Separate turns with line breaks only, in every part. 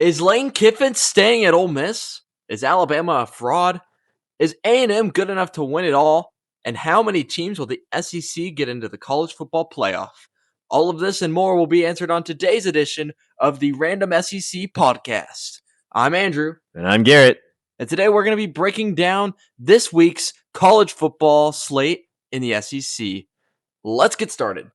Is Lane Kiffin staying at Ole Miss? Is Alabama a fraud? Is A&M good enough to win it all? And how many teams will the SEC get into the college football playoff? All of this and more will be answered on today's edition of the Random SEC podcast. I'm Andrew.
And I'm Garrett.
And today we're going to be breaking down this week's college football slate in the SEC. Let's get started.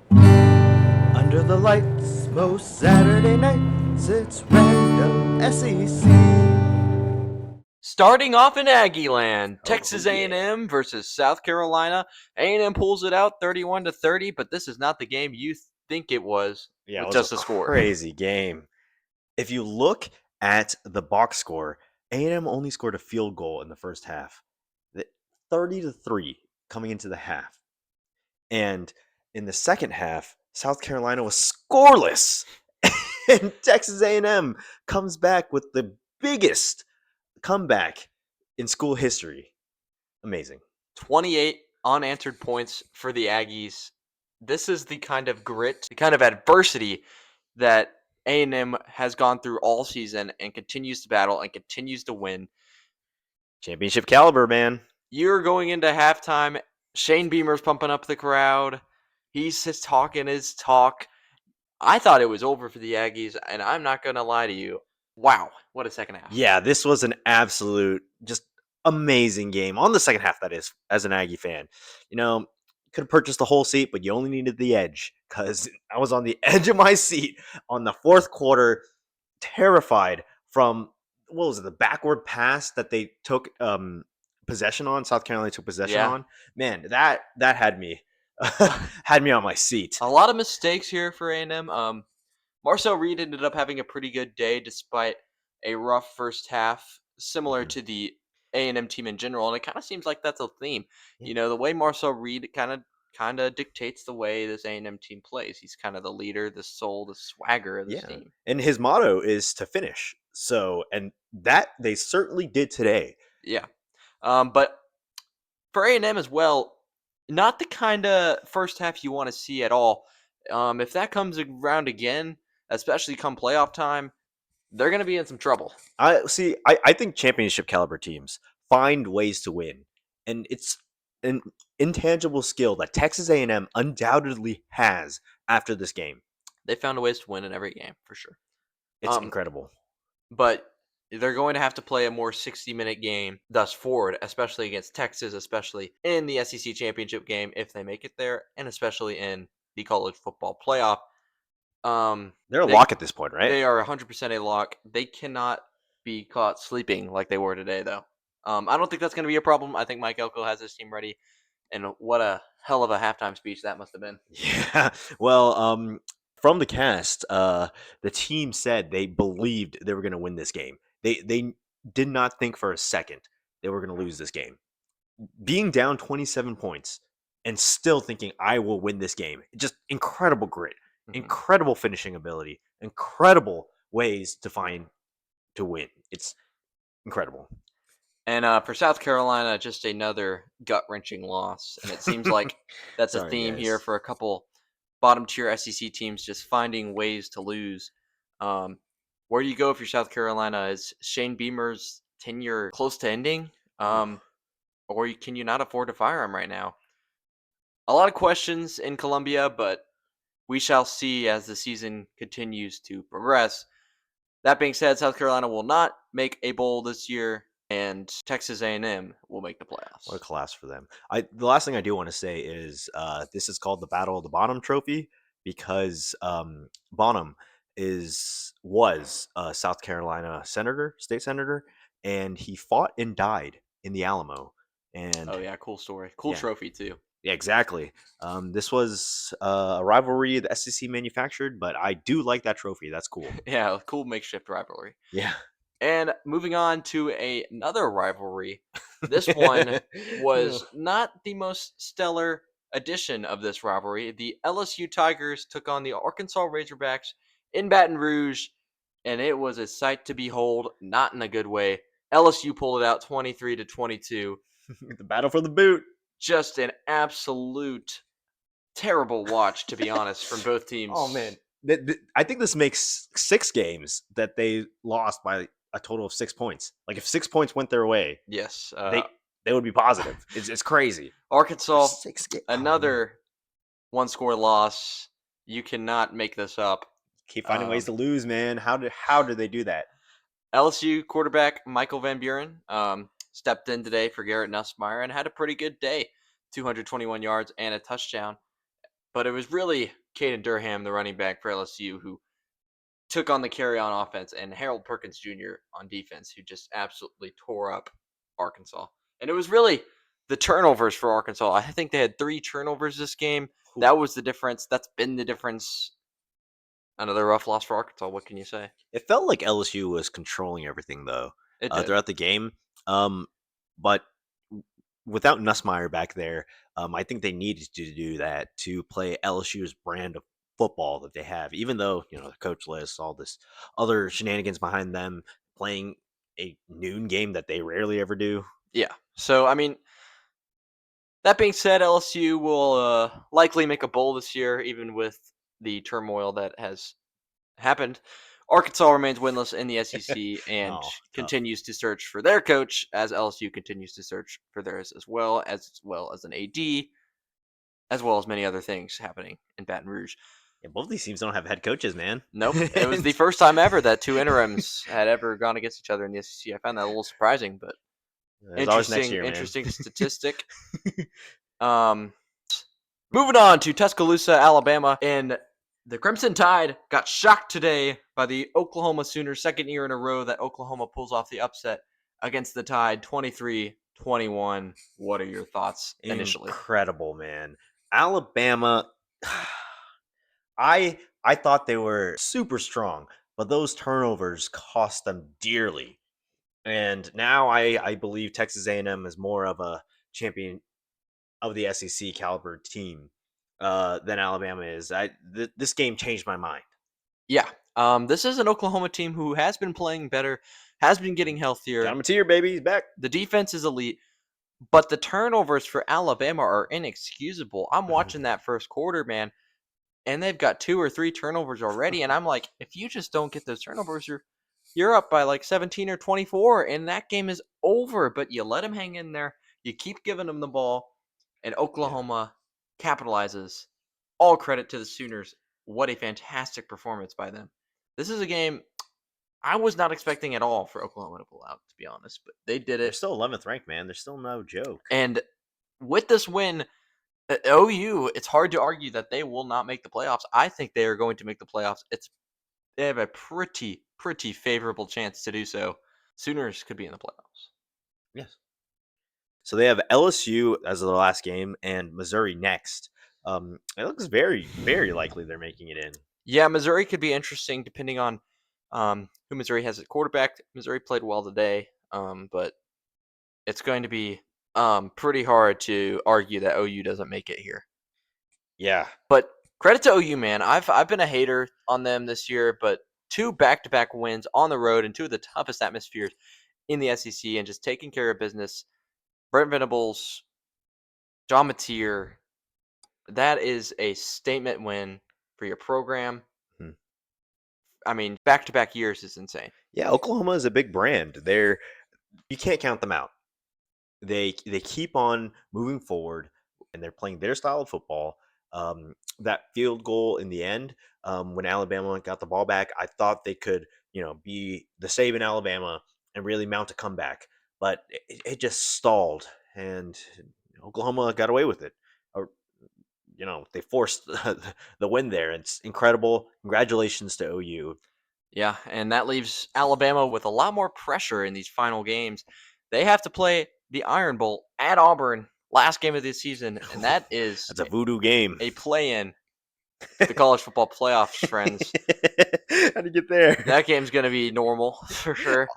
Under the lights, most Saturday nights, it's Random SEC.
Starting off in Aggie Land, Texas A&M versus South Carolina. A&M pulls it out 31-30, but this is not the game you think it was.
Yeah,
with
it was
just
a
a score.
crazy game. If you look at the box score, A&M only scored a field goal in the first half. 30-3 coming into the half. And in the second half, South Carolina was scoreless. And Texas A&M comes back with the biggest comeback in school history. Amazing.
28 unanswered points for the Aggies. This is the kind of grit, the kind of adversity that A&M has gone through all season and continues to battle and continues to win.
Championship caliber, man.
You're going into halftime. Shane Beamer's pumping up the crowd. He's just talking his talk. I thought it was over for the Aggies, and I'm not going to lie to you. Wow, what a second half.
Yeah, this was an absolute, just amazing game. On the second half, that is, as an Aggie fan. You know, could have purchased the whole seat, but you only needed the edge, because I was on the edge of my seat on the fourth quarter, terrified from, what was it, the backward pass that they took possession on, South Carolina took possession on. Man, that had me had me on my seat.
A lot of mistakes here for A&M. Marcel Reed ended up having a pretty good day despite a rough first half, similar to the A&M team in general, and it kind of seems like that's a theme.
Yeah.
You know, the way Marcel Reed kind of dictates the way this A&M team plays. He's kind of the leader, the soul, the swagger of this team.
And his motto is to finish. So, and that they certainly did today.
Yeah. But for A&M as well, not the kind of first half you want to see at all. If that comes around again, especially come playoff time, they're going to be in some trouble.
I think championship caliber teams find ways to win, and it's an intangible skill that Texas A&M undoubtedly has after this game.
They found ways to win in every game, for sure.
It's incredible.
But they're going to have to play a more 60-minute game thus forward, especially against Texas, especially in the SEC championship game if they make it there, and especially in the college football playoff.
They're a lock at this point, right?
They are 100% a lock. They cannot be caught sleeping like they were today, though. I don't think that's going to be a problem. I think Mike Elko has his team ready, and what a hell of a halftime speech that must have been.
Yeah. Well, from the cast, the team said they believed they were going to win this game. They did not think for a second they were going to lose this game. Being down 27 points and still thinking, I will win this game. Just incredible grit, incredible finishing ability, incredible ways to win. It's incredible.
And for South Carolina, just another gut-wrenching loss. And it seems like that's a theme here for a couple bottom-tier SEC teams just finding ways to lose. Where do you go if you're South Carolina? Is Shane Beamer's tenure close to ending? Or can you not afford to fire him right now? A lot of questions in Columbia, but we shall see as the season continues to progress. That being said, South Carolina will not make a bowl this year, and Texas A&M will make the playoffs.
What a class for them. The last thing I do want to say is this is called the Battle of the Bonham Trophy because Bonham was a South Carolina state senator, and he fought and died in the Alamo. And
oh yeah, cool story. Cool trophy too.
Yeah, exactly. This was a rivalry the SEC manufactured, but I do like that trophy. That's cool.
Yeah, cool makeshift rivalry.
Yeah.
And moving on to another rivalry. This one was not the most stellar edition of this rivalry. The LSU Tigers took on the Arkansas Razorbacks in Baton Rouge, and it was a sight to behold, not in a good way. LSU pulled it out 23-22.
The battle for the boot.
Just an absolute terrible watch, to be honest, from both teams.
Oh, man. I think this makes 6 games that they lost by a total of 6 points. Like if 6 points went their way,
Yes.
they would be positive. It's crazy.
Arkansas,
6 games.
another one-score loss. You cannot make this up.
Keep finding ways to lose, man. How do they do that?
LSU quarterback Michael Van Buren stepped in today for Garrett Nussmeier and had a pretty good day. 221 yards and a touchdown. But it was really Caden Durham, the running back for LSU, who took on the carry-on offense, and Harold Perkins Jr. on defense, who just absolutely tore up Arkansas. And it was really the turnovers for Arkansas. I think they had 3 turnovers this game. That was the difference. That's been the difference. Another rough loss for Arkansas. What can you say?
It felt like LSU was controlling everything, though, throughout the game. But without Nussmeier back there, I think they needed to do that to play LSU's brand of football that they have. Even though the coach lists all this other shenanigans behind them, playing a noon game that they rarely ever do.
Yeah. So I mean, that being said, LSU will likely make a bowl this year, even with the turmoil that has happened. Arkansas remains winless in the SEC and continues to search for their coach, as LSU continues to search for theirs as well as an AD, as well as many other things happening in Baton Rouge.
Yeah, both these teams don't have head coaches, man.
Nope. It was the first time ever that 2 interims had ever gone against each other in the SEC. I found that a little surprising, but interesting statistic. Moving on to Tuscaloosa, Alabama, and the Crimson Tide got shocked today by the Oklahoma Sooners, second year in a row that Oklahoma pulls off the upset against the Tide, 23-21. What are your thoughts initially?
Incredible, man. Alabama, I thought they were super strong, but those turnovers cost them dearly. And now I believe Texas A&M is more of a champion of the SEC caliber team than Alabama is. This game changed my mind.
Yeah. This is an Oklahoma team who has been playing better, has been getting healthier.
Got him a tier, baby. He's back.
The defense is elite, but the turnovers for Alabama are inexcusable. I'm watching that first quarter, man, and they've got 2 or 3 turnovers already, and I'm like, if you just don't get those turnovers, you're up by like 17 or 24, and that game is over. But you let them hang in there. You keep giving them the ball, and Oklahoma capitalizes. All credit to the Sooners. What a fantastic performance by them. This is a game I was not expecting at all for Oklahoma to pull out, to be honest, but they did it.
They're still 11th ranked, man. They're still no joke.
And with this win, OU, it's hard to argue that they will not make the playoffs. I think they are going to make the playoffs. They have a pretty favorable chance to do so. Sooners could be in the playoffs.
Yes. So they have LSU as their last game and Missouri next. It looks very, very likely they're making it in.
Yeah, Missouri could be interesting depending on who Missouri has at quarterback. Missouri played well today, but it's going to be pretty hard to argue that OU doesn't make it here.
Yeah.
But credit to OU, man. I've been a hater on them this year, but 2 back-to-back wins on the road in 2 of the toughest atmospheres in the SEC and just taking care of business. Brent Venables, John Mateer, that is a statement win for your program. I mean, back-to-back years is insane.
Yeah, Oklahoma is a big brand. You can't count them out. They keep on moving forward, and they're playing their style of football. That field goal in the end, when Alabama got the ball back, I thought they could, be the Saban Alabama and really mount a comeback. But it just stalled, and Oklahoma got away with it. They forced the win there. It's incredible. Congratulations to OU.
Yeah, and that leaves Alabama with a lot more pressure in these final games. They have to play the Iron Bowl at Auburn, last game of the season, and that's
a voodoo game.
A play-in to the college football playoffs, friends.
How'd you get there?
That game's going to be normal, for sure.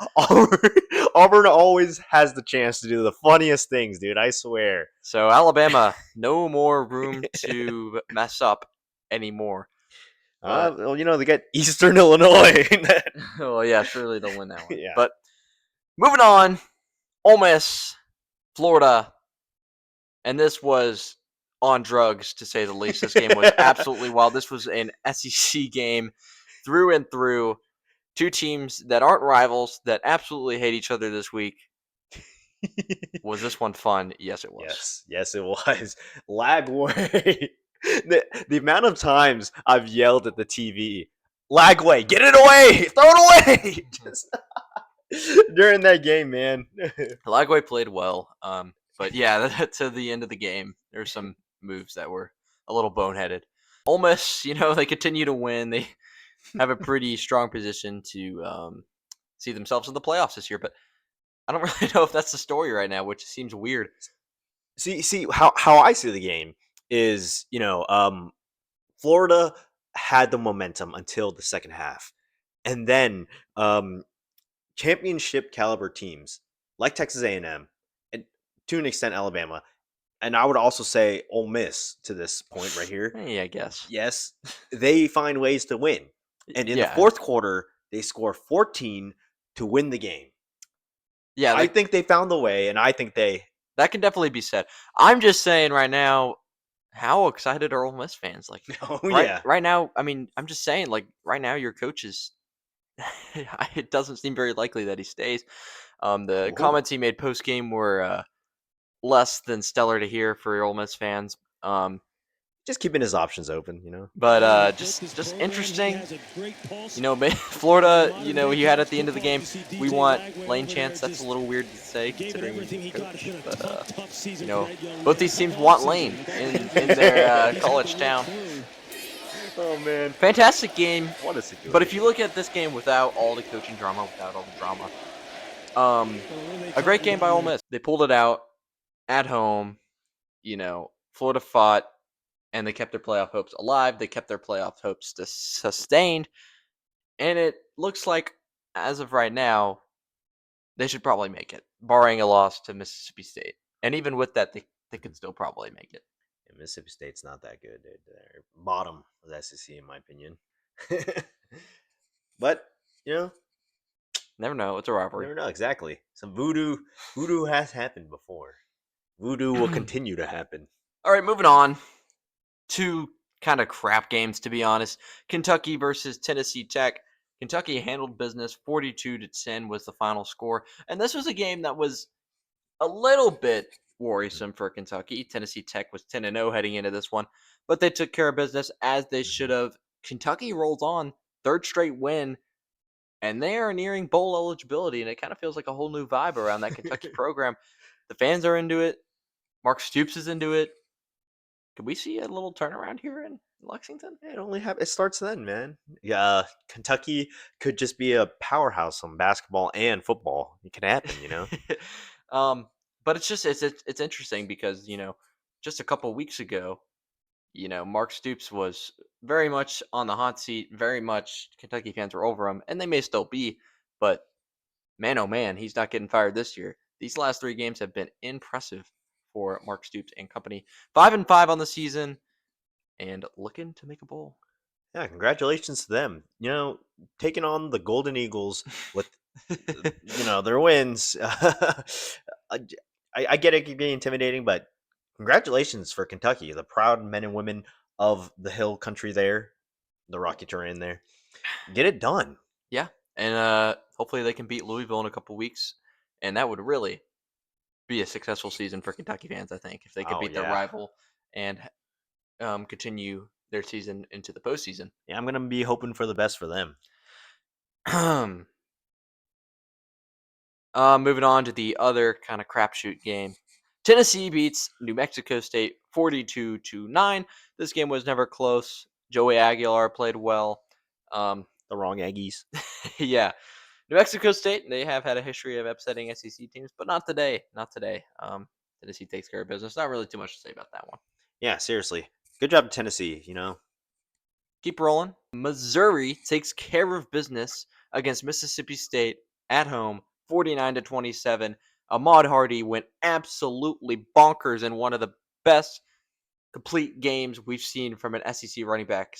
Auburn always has the chance to do the funniest things, dude, I swear.
So Alabama, no more room to mess up anymore.
Well, they got Eastern Illinois.
Well, yeah, surely they'll win that one.
Yeah.
But moving on, Ole Miss, Florida, and this was on drugs, to say the least. This game was absolutely wild. This was an SEC game through and through. Two teams that aren't rivals, that absolutely hate each other this week. Was this one fun? Yes, it was.
Yes, it was. Lagway. The amount of times I've yelled at the TV, Lagway, get it away! Throw it away! Just during that game, man.
Lagway played well. But yeah, to the end of the game, there's some moves that were a little boneheaded. Ole Miss, they continue to win. They have a pretty strong position to see themselves in the playoffs this year, but I don't really know if that's the story right now, which seems weird.
See how I see the game is, Florida had the momentum until the second half. And then championship caliber teams like Texas A&M and to an extent Alabama, and I would also say Ole Miss to this point right here.
Yeah, I guess.
Yes, they find ways to win. And in the fourth quarter, they score 14 to win the game. Yeah, I think they found the way, and I think
that can definitely be said. I'm just saying right now, how excited are Ole Miss fans? Right now, I mean, I'm just saying, right now, your coach is. It doesn't seem very likely that he stays. The comments he made post game were less than stellar to hear for Ole Miss fans.
Just keeping his options open,
But just interesting. Florida, you had at the end of the game, we want Lane Chance. That's a little weird to say considering he's coach. But, both these teams want Lane in their college town.
Oh, man.
Fantastic game.
What a situation.
But if you look at this game without all the coaching drama, without all the drama, a great game by Ole Miss. They pulled it out at home. Florida fought. And they kept their playoff hopes alive. They kept their playoff hopes sustained. And it looks like, as of right now, they should probably make it, barring a loss to Mississippi State. And even with that, they could still probably make it.
Yeah, Mississippi State's not that good. They're bottom of the SEC, in my opinion. But,
never know. It's a rivalry.
Never know, exactly. Some voodoo has happened before. Voodoo will continue to happen.
All right, moving on. Two kind of crap games, to be honest. Kentucky versus Tennessee Tech. Kentucky handled business. 42-10 was the final score. And this was a game that was a little bit worrisome for Kentucky. Tennessee Tech was 10-0 heading into this one. But they took care of business as they should have. Kentucky rolls on. Third straight win. And they are nearing bowl eligibility. And it kind of feels like a whole new vibe around that Kentucky program. The fans are into it. Mark Stoops is into it. Could we see a little turnaround here in Lexington?
It starts then, man. Yeah, Kentucky could just be a powerhouse on basketball and football. It can happen,
But it's interesting because just a couple weeks ago, Mark Stoops was very much on the hot seat. Very much Kentucky fans were over him, and they may still be. But man, oh man, he's not getting fired this year. These last 3 games have been impressive for Mark Stoops and company. 5-5 on the season and looking to make a bowl.
Yeah, congratulations to them. Taking on the Golden Eagles with their wins. I get it can be intimidating, but congratulations for Kentucky, the proud men and women of the hill country there, the rocky terrain there. Get it done.
Yeah, and hopefully they can beat Louisville in a couple weeks, and that would really be a successful season for Kentucky fans, I think, if they could beat their rival and continue their season into the postseason.
Yeah, I'm going to be hoping for the best for them.
Moving on to the other kind of crapshoot game. Tennessee beats New Mexico State 42-9. This game was never close. Joey Aguilar played well.
The wrong Aggies.
Yeah. New Mexico State, they have had a history of upsetting SEC teams, but not today. Not today. Tennessee takes care of business. Not really too much to say about that one.
Yeah, seriously. Good job, Tennessee,
Keep rolling. Missouri takes care of business against Mississippi State at home, 49-27. Ahmad Hardy went absolutely bonkers in one of the best complete games we've seen from an SEC running back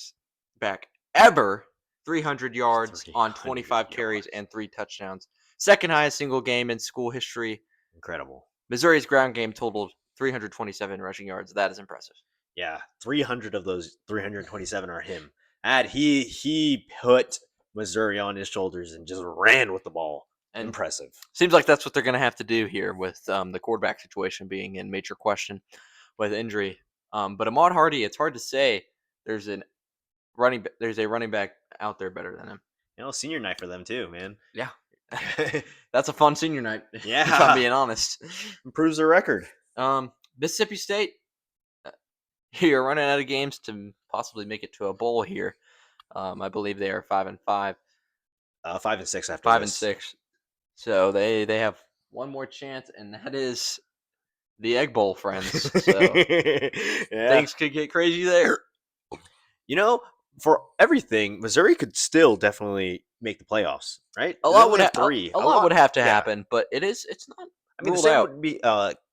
ever. 300 yards on 25 carries and 3 touchdowns. Second highest single game in school history.
Incredible.
Missouri's ground game totaled 327 rushing yards. That is impressive.
Yeah, 300 of those 327 are him. And he put Missouri on his shoulders and just ran with the ball.
And
Impressive.
seems like that's what they're going to have to do here with the quarterback situation being in major question with injury. But Ahmad Hardy, it's hard to say there's there's a running back out there better than him.
Senior night for them too, man.
Yeah. That's a fun senior night,
Yeah.
if I'm being honest.
Improves their record.
Mississippi State, you're running out of games to possibly make it to a bowl here. I believe they are 5-5.
5-6 after
5-6. So they have one more chance, and that is the Egg Bowl, friends. So things could get crazy there.
For everything, Missouri could still definitely make the playoffs, right?
A lot would have to
yeah.
happen, but it's not.
I mean, the
ruled
same
out.
would be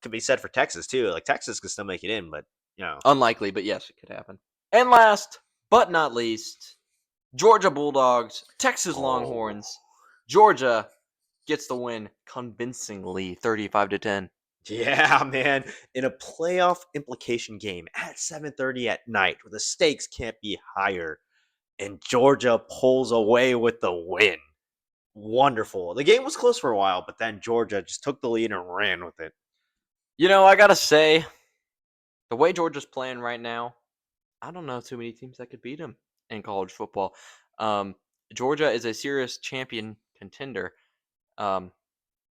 could be said for Texas too. Like Texas could still make it in, but
Unlikely, but yes, it could happen. And last but not least, Georgia Bulldogs, Texas Longhorns. Georgia gets the win convincingly, 35-10.
Yeah, man. In a playoff implication game at 7:30 at night where the stakes can't be higher, and Georgia pulls away with the win. Wonderful. The game was close for a while, but then Georgia just took the lead and ran with it.
I gotta say, the way Georgia's playing right now, I don't know too many teams that could beat them in college football. Georgia is a serious champion contender.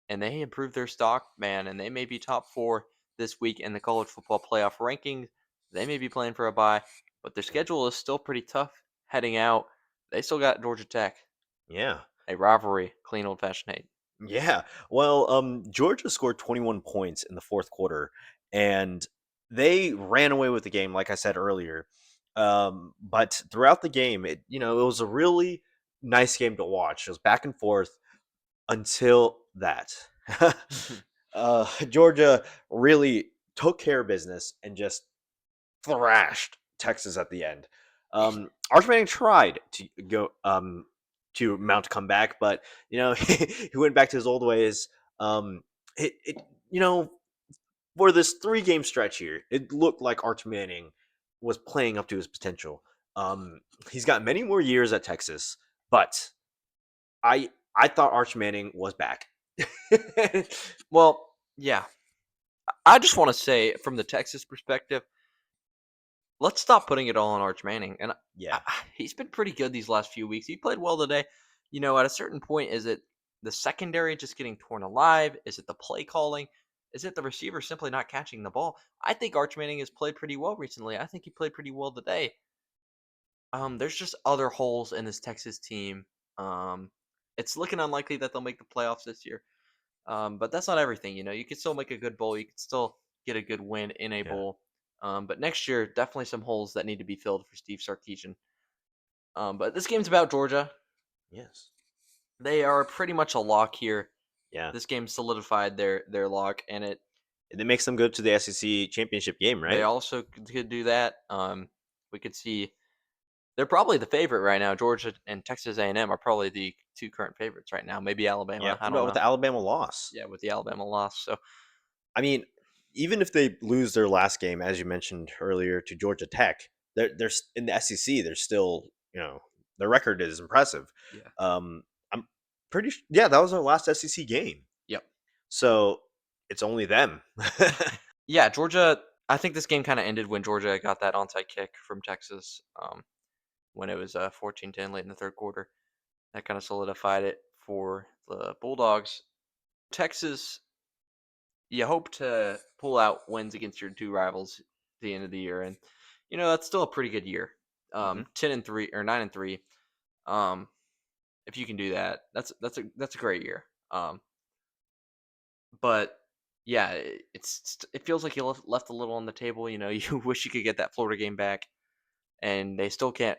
And they improved their stock, man, and they may be top 4 this week in the college football playoff rankings. They may be playing for a bye, but their schedule is still pretty tough heading out. They still got Georgia Tech.
Yeah.
A rivalry, clean old-fashioned hate.
Yeah. Well, Georgia scored 21 points in the fourth quarter, and they ran away with the game, like I said earlier. But throughout the game, it was a really nice game to watch. It was back and forth until that. Georgia really took care of business and just thrashed Texas at the end. Arch Manning tried to go to mount a comeback, but he went back to his old ways. It for this 3-game stretch here, it looked like Arch Manning was playing up to his potential. He's got many more years at Texas, but I thought Arch Manning was back.
Well, yeah. I just want to say, from the Texas perspective, let's stop putting it all on Arch Manning. And
Yeah,
he's been pretty good these last few weeks. He played well today. At a certain point, is it the secondary just getting torn alive? Is it the play calling? Is it the receiver simply not catching the ball? I think Arch Manning has played pretty well recently. I think he played pretty well today. There's just other holes in this Texas team. It's looking unlikely that they'll make the playoffs this year. But that's not everything. You can still make a good bowl. You can still get a good win in a bowl. But next year, definitely some holes that need to be filled for Steve Sarkisian. But this game's about Georgia.
yes,
They are pretty much a lock here.
yeah.
This game solidified their lock, and
It makes them go to the SEC championship game, right?
they also could do that. We could see they're probably the favorite right now. Georgia and Texas A&M are probably the 2 current favorites right now. Maybe Alabama.
Yeah,
I don't know.
with the Alabama loss.
Yeah, with the Alabama loss. So,
I mean, even if they lose their last game, as you mentioned earlier, to Georgia Tech, they're in the SEC. They're still, their record is impressive.
yeah.
I'm pretty. Yeah, that was our last SEC game.
Yep.
So it's only them.
Yeah, Georgia. I think this game kind of ended when Georgia got that onside kick from Texas. When it was 14-10 late in the third quarter, that kind of solidified it for the Bulldogs. Texas, you hope to pull out wins against your 2 rivals at the end of the year, and that's still a pretty good year. 10-3 or 9-3. If you can do that, that's a great year. But yeah, it feels like you left a little on the table. You wish you could get that Florida game back, and they still can't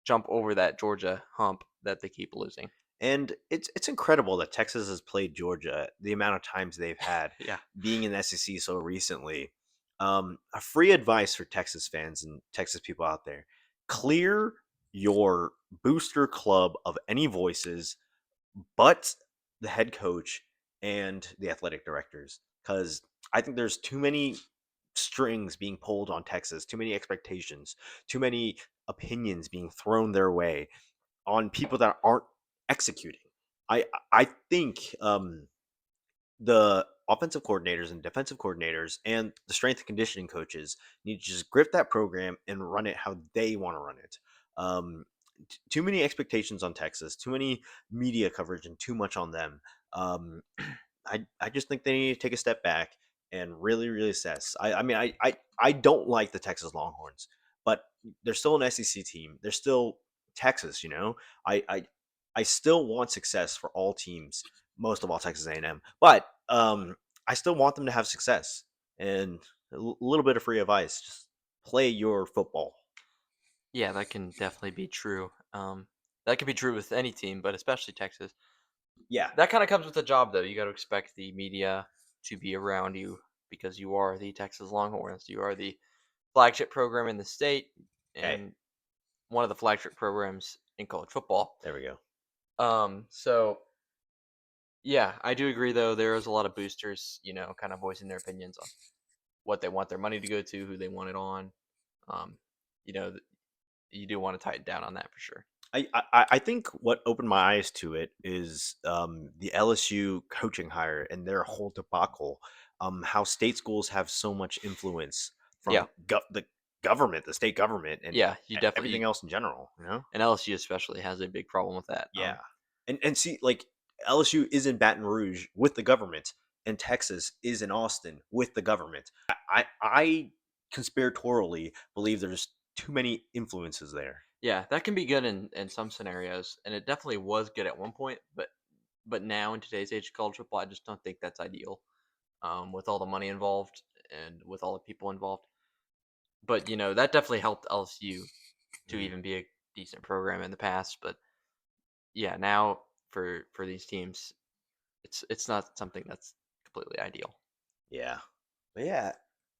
jump over that Georgia hump that they keep losing.
And it's incredible that Texas has played Georgia the amount of times they've had.
Yeah.
Being in the SEC so recently. A free advice for Texas fans and Texas people out there: clear your booster club of any voices but the head coach and the athletic directors, because I think there's too many strings being pulled on Texas, too many expectations, too many opinions being thrown their way on people that aren't executing. I think the offensive coordinators and defensive coordinators and the strength and conditioning coaches need to just grip that program and run it how they want to run it. Too many expectations on Texas, too many media coverage, and too much on them. Um, I just think they need to take a step back and really, really assess. I don't like the Texas Longhorns, but they're still an SEC team. They're still Texas, you know. I still want success for all teams, most of all Texas A&M, but I still want them to have success. And little bit of free advice: just play your football.
Yeah, that can definitely be true. That can be true with any team, but especially Texas.
Yeah.
That kind of comes with the job, though. You got to expect the media to be around you because you are the Texas Longhorns. You are the flagship program in the state
Hey,
and one of the flagship programs in college football.
there we go.
So yeah, I do agree though. There is a lot of boosters, kind of voicing their opinions on what they want their money to go to, who they want it on. Um, you do want to tighten down on that for sure.
I think what opened my eyes to it is the LSU coaching hire and their whole debacle. How state schools have so much influence
Yeah,
from the government, the state government, and
yeah, you
everything
definitely,
else in general. You know?
and LSU especially has a big problem with that.
Yeah, and see, like LSU is in Baton Rouge with the government, and Texas is in Austin with the government. I conspiratorially believe there's too many influences there.
Yeah, that can be good in some scenarios, and it definitely was good at one point, but now in today's age of college football, I just don't think that's ideal. With all the money involved and with all the people involved. But that definitely helped LSU to
Mhm.
even be a decent program in the past. But yeah, now for these teams, it's not something that's completely ideal.
Yeah. But yeah,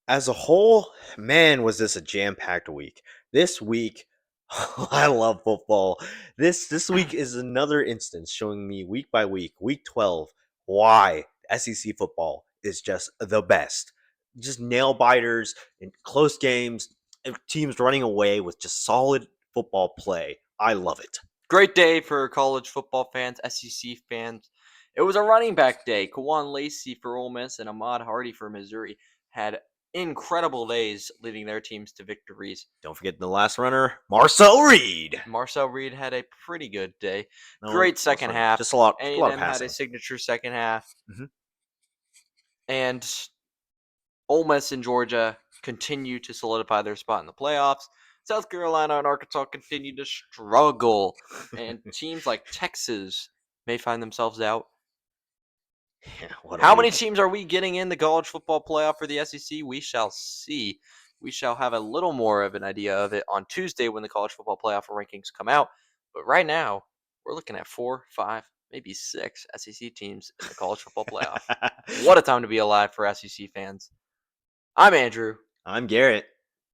as a whole, man, was this a jam-packed week. This week, I love football. This week is another instance showing me week by week 12, why SEC football is just the best. Just nail biters in close games, and teams running away with just solid football play. I love it.
Great day for college football fans, SEC fans. It was a running back day. Kewan Lacy for Ole Miss and Ahmad Hardy for Missouri had incredible days leading their teams to victories.
Don't forget the last runner, Marcel Reed.
Marcel Reed had a pretty good day.
No,
Great
most
second
running,
half.
just a lot of
A&M had a
passing.
signature second half.
Mhm.
And Ole Miss and Georgia continue to solidify their spot in the playoffs. South Carolina and Arkansas continue to struggle. And teams like Texas may find themselves out.
Yeah, what a
How many
week.
teams are we getting in the college football playoff for the SEC? We shall see. We shall have a little more of an idea of it on Tuesday when the college football playoff rankings come out. But right now, we're looking at 4, 5, maybe 6 SEC teams in the college football playoff. What a time to be alive for SEC fans. I'm Andrew,
I'm Garrett.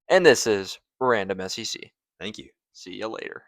and this is Random SEC.
Thank you.
See you later.